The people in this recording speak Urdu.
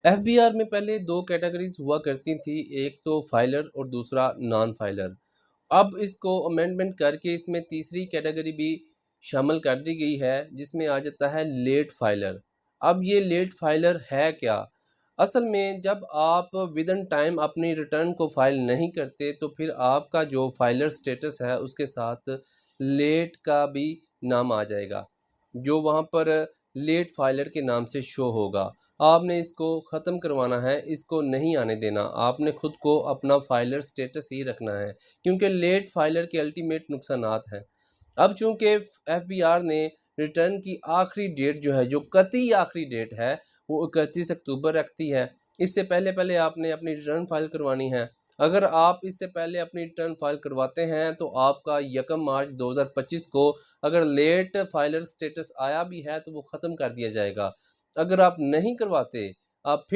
ایف بی آر میں پہلے دو کیٹیگریز ہوا کرتی تھی، ایک تو فائلر اور دوسرا نان فائلر۔ اب اس کو امینڈمنٹ کر کے اس میں تیسری کیٹیگری بھی شامل کر دی گئی ہے، جس میں آ جاتا ہے لیٹ فائلر۔ اب یہ لیٹ فائلر ہے کیا؟ اصل میں جب آپ ودن ٹائم اپنی ریٹرن کو فائل نہیں کرتے تو پھر آپ کا جو فائلر سٹیٹس ہے اس کے ساتھ لیٹ کا بھی نام آ جائے گا، جو وہاں پر لیٹ فائلر کے نام سے شو ہوگا۔ آپ نے اس کو ختم کروانا ہے، اس کو نہیں آنے دینا، آپ نے خود کو اپنا فائلر سٹیٹس ہی رکھنا ہے، کیونکہ لیٹ فائلر کے الٹیمیٹ نقصانات ہیں۔ اب چونکہ ایف بی آر نے ریٹرن کی آخری ڈیٹ جو ہے، جو قطعی آخری ڈیٹ ہے، وہ 31 اکتوبر رکھتی ہے۔ اس سے پہلے آپ نے اپنی ریٹرن فائل کروانی ہے۔ اگر آپ اس سے پہلے اپنی ریٹرن فائل کرواتے ہیں تو آپ کا 1 مارچ 2025 کو اگر لیٹ فائلر سٹیٹس آیا بھی ہے تو وہ ختم کر دیا جائے گا۔ اگر آپ نہیں کرواتے، آپ